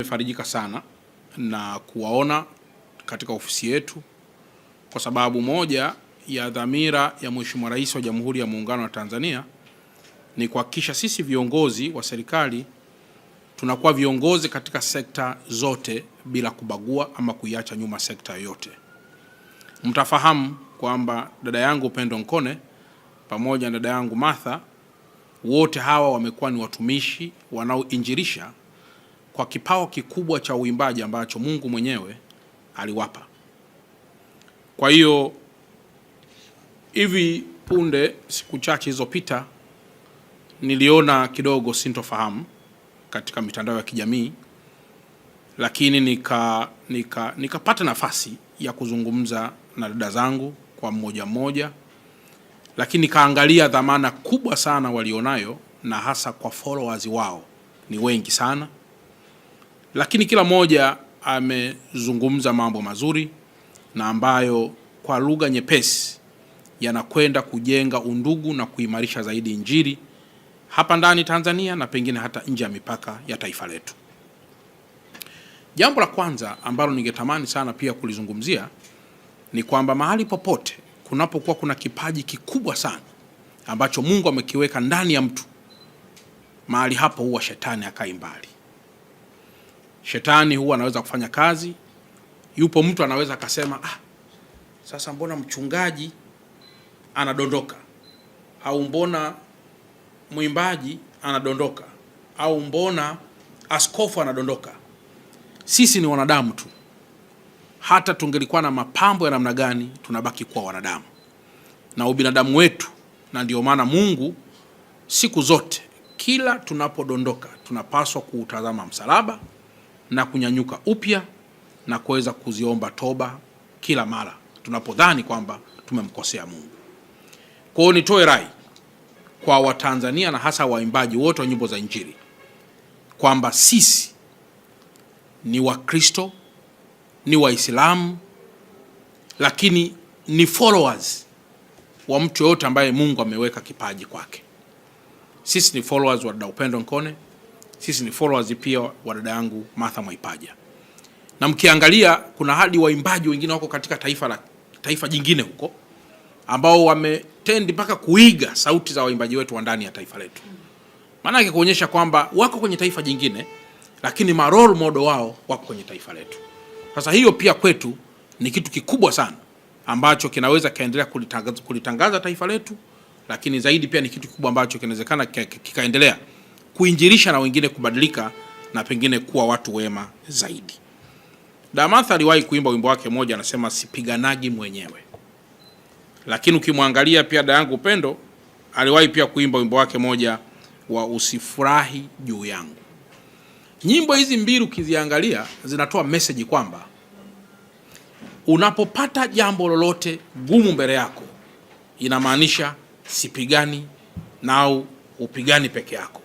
nimefarijika sana na kuwaona katika ofisi yetu, kwa sababu moja ya dhamira ya Mheshimiwa Rais wa Jamhuri ya Muungano wa Tanzania ni kuhakikisha sisi viongozi wa serikali tunakuwa viongozi katika sekta zote bila kubagua ama kuiacha nyuma sekta yoyote. Mtafahamu kwamba dada yangu Upendo Nkone pamoja na dada yangu Martha, wote hawa wamekuwa ni watumishi wanaoinjilisha kwa kipawa kikubwa cha uimbaji ambacho Mungu mwenyewe aliwapa. Kwa hiyo hivi punde, siku chache zilizopita, niliona kidogo sintofahamu katika mitandao ya kijamii, lakini nikapata nafasi ya kuzungumza na dada zangu kwa mmoja mmoja, lakini nikaangalia dhamana kubwa sana walionayo, na hasa kwa followers wao ni wengi sana, lakini kila mmoja amezungumza mambo mazuri na ambayo kwa lugha nyepesi yanakwenda kujenga undugu na kuimarisha zaidi Injili hapa ndani Tanzania na pengine hata nje ya mipaka ya taifa letu. Jambo la kwanza ambalo ningetamani sana pia kulizungumzia ni kwamba mahali popote kunapokuwa kuna kipaji kikubwa sana ambacho Mungu amekiweka ndani ya mtu, mahali hapo huwa shetani hakai mbali. Shetani huwa anaweza kufanya kazi. Yupo mtu anaweza akasema, sasa mbona mchungaji anadondoka, au mbona mwimbaji anadondoka, au mbona askofu anadondoka. Sisi ni wanadamu tu. Hata tungelikuwa na mapambo ya namna gani, tunabaki kuwa wanadamu na ubinadamu wetu, na ndio maana Mungu siku zote kila tunapodondoka tunapaswa kuutazama msalaba na kunyanyuka upya na kuweza kuziomba toba kila mara tunapodhani kwamba tumemkosea Mungu. Kwa hiyo nitoe rai kwa Watanzania na hasa waimbaji wote wa nyimbo za Injili kwamba sisi ni Wakristo, ni Waislamu, lakini ni followers wa mtu yote ambaye Mungu ameweka kipaji kwake. Sisi ni followers wa dada Upendo Nkone, sisi ni followers pia wa dada yangu Martha Mwaipaja. Na mkiangalia kuna hadi waimbaji wengine wako katika taifa jingine huko ambao wametendi mpaka kuiga sauti za waimbaji wetu wa ndani ya taifa letu. Maana yake kuonyesha kwamba wako kwenye taifa jingine lakini ma role model wao wako kwenye taifa letu. Sasa hiyo pia kwetu ni kitu kikubwa sana ambacho kinaweza kaendelea kulitangaza taifa letu, lakini zaidi pia ni kitu kikubwa ambacho kinawezekana kikaendelea kuinjilisha na wengine kubadilika na pengine kuwa watu wema zaidi. Dada Martha aliwahi kuimba wimbo wake mmoja, anasema sipiganagi mwenyewe. Lakini ukimwangalia pia dada yangu Upendo aliwahi pia kuimba wimbo wake mmoja wa usifurahi juu yangu. Nyimbo hizi mbili ukiziangalia zinatoa message kwamba unapopata jambo lolote gumu mbele yako, inamaanisha sipigani nao, upigani peke yako.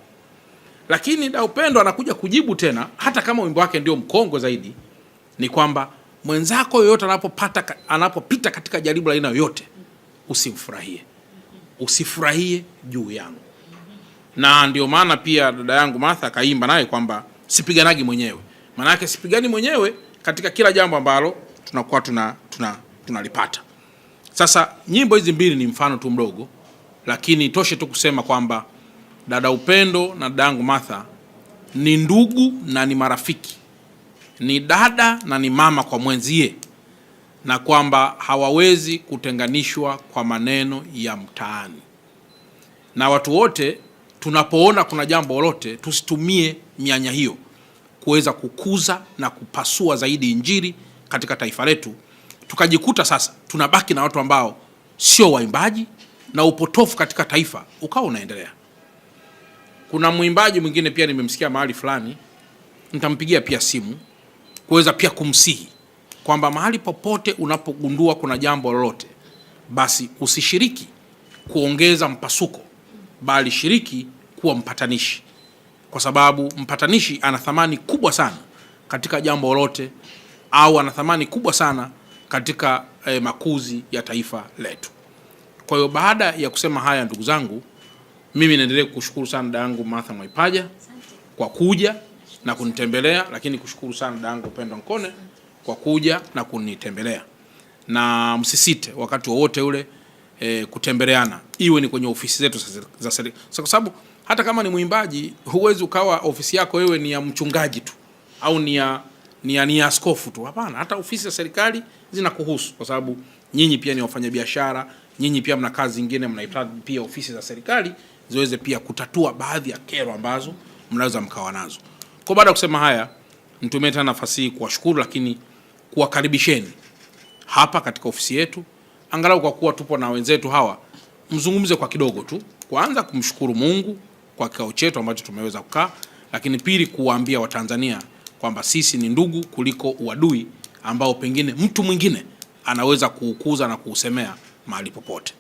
Lakini dada Upendo anakuja kujibu tena, hata kama wimbo wake ndio mkongwe zaidi, ni kwamba mwenzako yoyote anapopita katika jaribu la aina yoyote, usimfurahie. Usifurahie juu yangu. Na ndio maana pia dada yangu Martha kaimba naye kwamba sipiganagi mwenyewe. Maana yake sipigani mwenyewe katika kila jambo ambalo tunakuwa tunalipata. Sasa nyimbo hizi mbili ni mfano tu mdogo, lakini toshe tu kusema kwamba dada Upendo na dada yangu Martha ni ndugu na ni marafiki, ni dada na ni mama kwa mwenzie, na kwamba hawawezi kutenganishwa kwa maneno ya mtaani. Na watu wote tunapoona kuna jambo lolote, tusitumie mianya hiyo kuweza kukuza na kupasua zaidi Injili katika taifa letu, tukajikuta sasa tunabaki na watu ambao sio waimbaji na upotofu katika taifa ukawa unaendelea. Kuna mwimbaji mwingine pia nimemsikia mahali fulani, nitampigia pia simu kuweza pia kumsihi kwamba mahali popote unapogundua kuna jambo lolote, basi usishiriki kuongeza mpasuko, bali shiriki kuwa mpatanishi, kwa sababu mpatanishi ana thamani kubwa sana katika jambo lolote, au ana thamani kubwa sana katika makuzi ya taifa letu. Kwa hiyo baada ya kusema haya, ndugu zangu, mimi naendelea kukushukuru sana dada yangu Martha Mwaipaja kwa kuja na kunitembelea, lakini kushukuru sana dadangu Upendo Nkone kwa kuja na kunitembelea. Na msisite wakati wowote ule kutembeleana, iwe ni kwenye ofisi zetu za serikali. Kwa sababu hata kama ni mwimbaji, huwezi ukawa ofisi yako wewe ni ya mchungaji tu au ni ya askofu tu. Hapana, hata ofisi za serikali zinakuhusu, kwa sababu nyinyi pia ni wafanyabiashara, nyinyi pia mna kazi zingine, mnahitaji pia ofisi za serikali ziweze pia kutatua baadhi ya kero ambazo mnaweza mkawa nazo. Kwa baada ya kusema haya, nitumie tena nafasi hii kuwashukuru, lakini kuwakaribisheni hapa katika ofisi yetu, angalau kwa kuwa tupo na wenzetu hawa, mzungumze kwa kidogo tu. Kwanza kumshukuru Mungu kwa kikao chetu ambacho tumeweza kukaa, lakini pili kuwaambia Watanzania kwamba sisi ni ndugu kuliko uadui ambao pengine mtu mwingine anaweza kuukuza na kuusemea mahali popote.